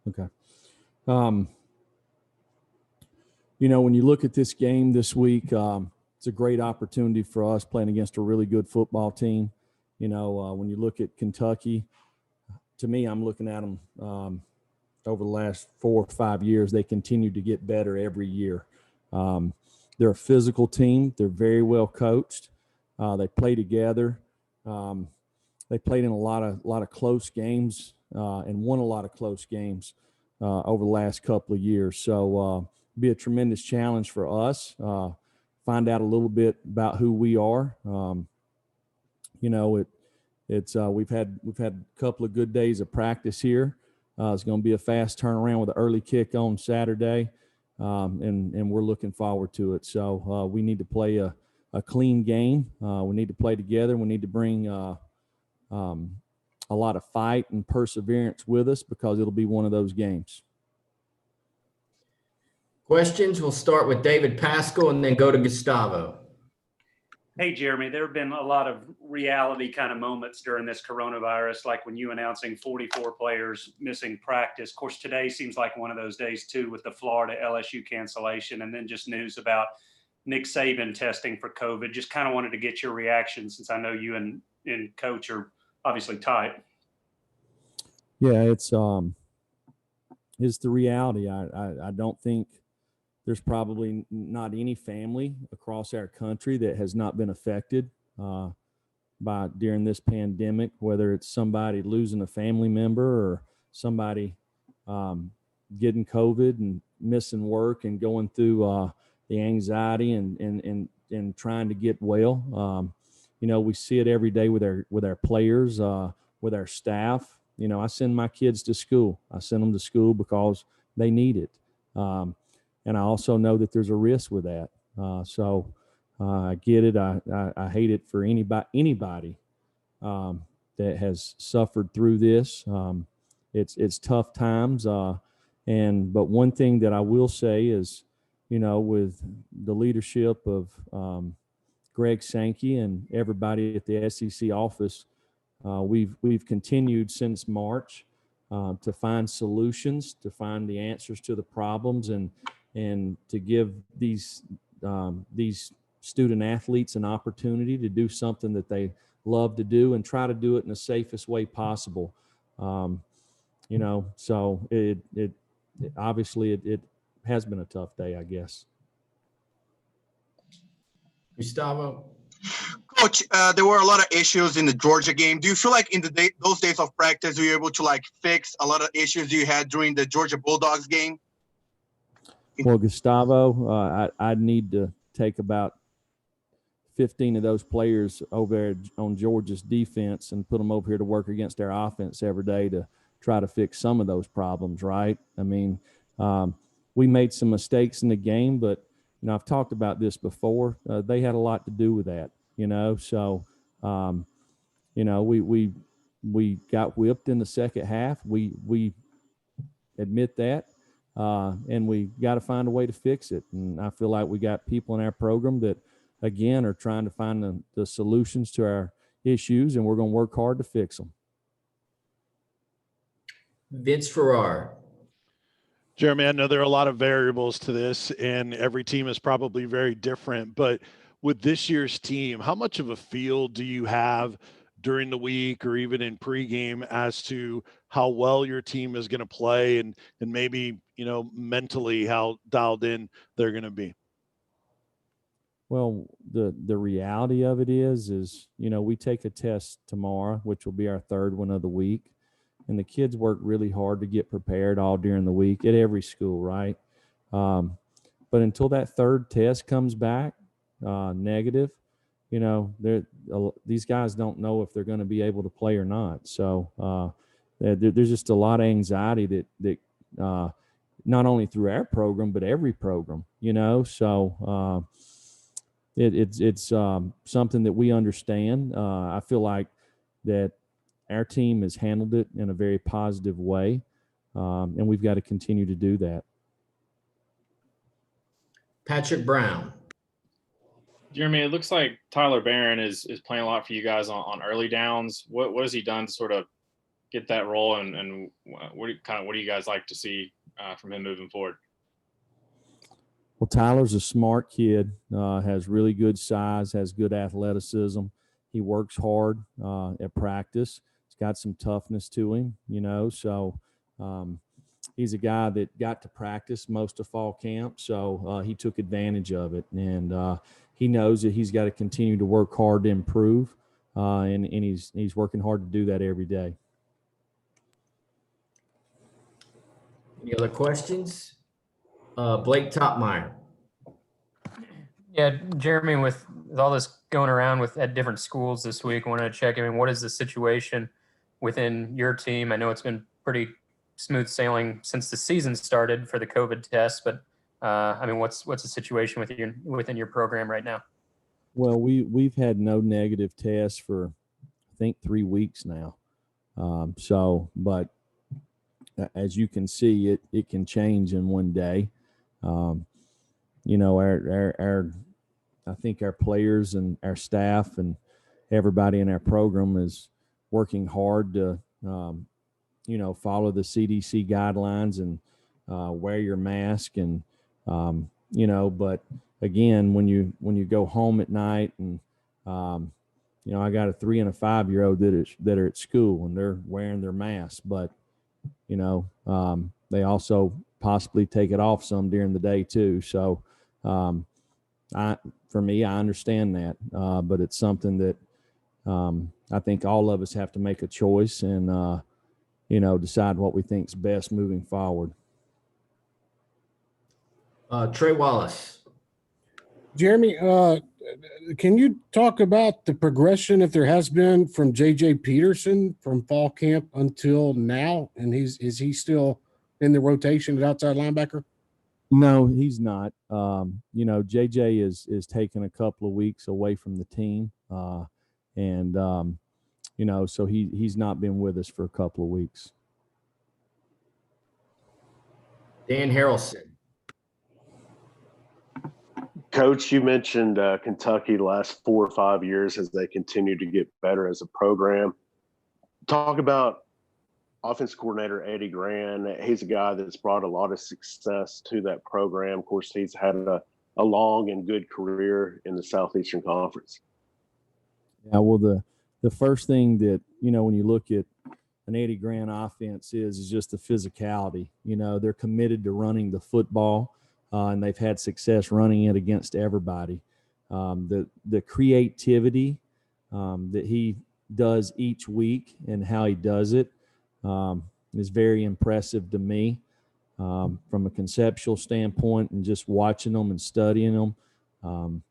Okay. Um, when you look at this game this week, it's a great opportunity for us playing against a really good football team. When you look at Kentucky, to me, I'm looking at them over the last 4 or 5 years. They continue to get better every year. They're a physical team. They're very well coached. They play together. They played in a lot of close games and won a lot of close games over the last couple of years. So be a tremendous challenge for us. Find out a little bit about who we are. We've had a couple of good days of practice here. It's going to be a fast turnaround with an early kick on Saturday, and we're looking forward to it. So we need to play a clean game. We need to play together. We need to bring a lot of fight and perseverance with us because it'll be one of those games. Questions? We'll start with David Pascal and then go to Gustavo. Hey, Jeremy, there have been a lot of reality kind of moments during this coronavirus, like when you announcing 44 players missing practice. Of course, today seems like one of those days, too, with the Florida LSU cancellation, and then just news about Nick Saban testing for COVID. Just kind of wanted to get your reaction since I know you and Coach are obviously tight. Yeah, it's the reality. I don't think there's probably not any family across our country that has not been affected during this pandemic, whether it's somebody losing a family member or somebody getting COVID and missing work and going through the anxiety and trying to get well. We see it every day with our players, with our staff. I send my kids to school. I send them to school because they need it. And I also know that there's a risk with that. So I get it. I hate it for anybody that has suffered through this. It's tough times. But one thing that I will say is, with the leadership of Greg Sankey and everybody at the SEC office, we've continued since March to find solutions, to find the answers to the problems, and to give these student athletes an opportunity to do something that they love to do and try to do it in the safest way possible. So it obviously it has been a tough day, I guess. Gustavo? Coach, there were a lot of issues in the Georgia game. Do you feel like in those days of practice, you were able to fix a lot of issues you had during the Georgia Bulldogs game? Well, Gustavo, I'd need to take about 15 of those players over there on Georgia's defense and put them over here to work against their offense every day to try to fix some of those problems, right? I mean, we made some mistakes in the game, but, I've talked about this before. They had a lot to do with that, So, we got whipped in the second half. We admit that. And we got to find a way to fix it. And I feel like we got people in our program that, again, are trying to find the solutions to our issues, and we're going to work hard to fix them. Vince Ferrar. Jeremy, I know there are a lot of variables to this, and every team is probably very different. But with this year's team, how much of a feel do you have during the week or even in pregame as to how well your team is going to play and maybe, mentally how dialed in they're going to be? Well, the reality of it is, we take a test tomorrow, which will be our third one of the week. And the kids work really hard to get prepared all during the week at every school, right? But until that third test comes back negative, these guys don't know if they're going to be able to play or not. So there's just a lot of anxiety that not only through our program, but every program, So it's something that we understand. I feel like that our team has handled it in a very positive way, and we've got to continue to do that. Patrick Brown. Jeremy, it looks like Tyler Barron is playing a lot for you guys on early downs. What has he done to sort of get that role, and what do you guys like to see from him moving forward? Well, Tyler's a smart kid, has really good size, has good athleticism. He works hard at practice. He's got some toughness to him, so he's a guy that got to practice most of fall camp, so he took advantage of it. And he knows that he's got to continue to work hard to improve, and he's working hard to do that every day. Any other questions? Blake Topmeyer. Yeah, Jeremy, with all this going around at different schools this week, I wanted to check. I mean, what is the situation within your team? I know it's been pretty smooth sailing since the season started for the COVID test, but I mean, what's the situation within your program right now? Well, we've had no negative tests for I think 3 weeks now. But as you can see, it can change in one day. I think our players and our staff and everybody in our program is working hard to, follow the CDC guidelines and wear your mask. And, but again, when you go home at night and, I got a 3 and a 5-year-old that are at school and they're wearing their masks, but, they also possibly take it off some during the day too. So, for me, I understand that, but it's something that I think all of us have to make a choice and, decide what we think is best moving forward. Trey Wallace. Jeremy, can you talk about the progression, if there has been, from JJ Peterson from fall camp until now? And is he still in the rotation at outside linebacker? No, he's not. JJ is taking a couple of weeks away from the team, so he's not been with us for a couple of weeks. Dan Harrelson. Coach, you mentioned Kentucky the last 4 or 5 years as they continue to get better as a program. Talk about offense coordinator Eddie Gran. He's a guy that's brought a lot of success to that program. Of course, he's had a long and good career in the Southeastern Conference. Yeah, well, the first thing that, when you look at an Eddie Gran offense is just the physicality. They're committed to running the football. And they've had success running it against everybody. The creativity that he does each week and how he does it is very impressive to me from a conceptual standpoint and just watching them and studying them.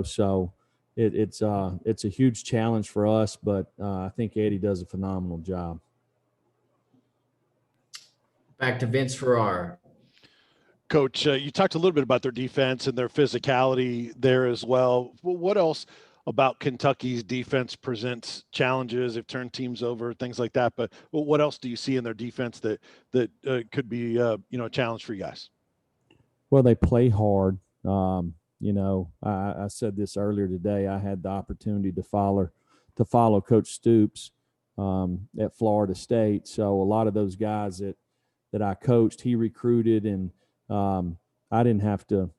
So it's a huge challenge for us, but I think Eddie does a phenomenal job. Back to Vince Ferrara. Coach, you talked a little bit about their defense and their physicality there as well. What else about Kentucky's defense presents challenges? They've turned teams over, things like that. But what else do you see in their defense that could be a challenge for you guys? Well, they play hard. I said this earlier today. I had the opportunity to follow Coach Stoops at Florida State. So a lot of those guys that I coached, he recruited, and I didn't have to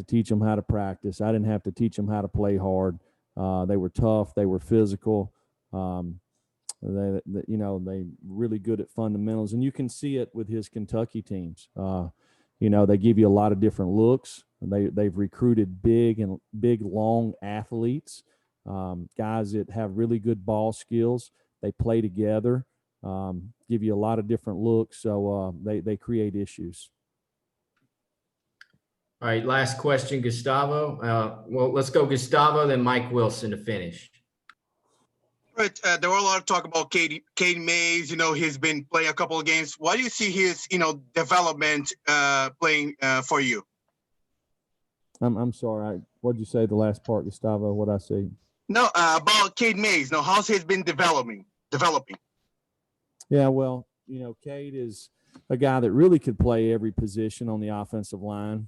teach them how to practice. I didn't have to teach them how to play hard. They were tough. They were physical. They really good at fundamentals, and you can see it with his Kentucky teams. They give you a lot of different looks. They've recruited big, long athletes, guys that have really good ball skills. They play together, give you a lot of different looks. So they create issues. All right, last question, Gustavo. Let's go Gustavo, then Mike Wilson to finish. Right, there were a lot of talk about Caden Mays. He's been playing a couple of games. Why do you see his, development playing for you? I'm sorry. What'd you say the last part, Gustavo? What'd I say? No, about Caden Mays. No, how's he been developing? Yeah, well, Cade is a guy that really could play every position on the offensive line.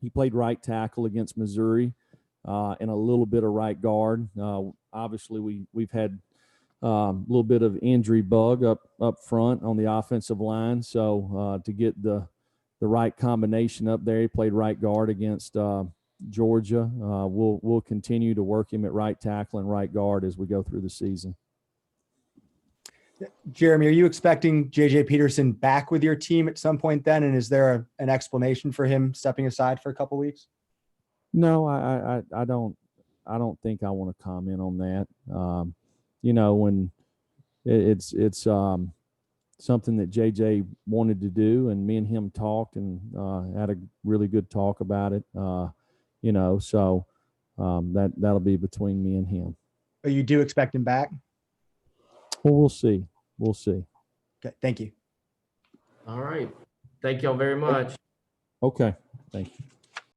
He played right tackle against Missouri and a little bit of right guard. Obviously, we've had little bit of injury bug up front on the offensive line. So to get the right combination up there, he played right guard against Georgia. We'll continue to work him at right tackle and right guard as we go through the season. Jeremy, are you expecting JJ Peterson back with your team at some point then? And is there an explanation for him stepping aside for a couple of weeks? No, I don't think I want to comment on that. When it's something that JJ wanted to do, and me and him talked and had a really good talk about it. So that'll be between me and him. But you do expect him back? Well, we'll see. We'll see. Okay, thank you. All right. Thank y'all very much. Okay. Thank you.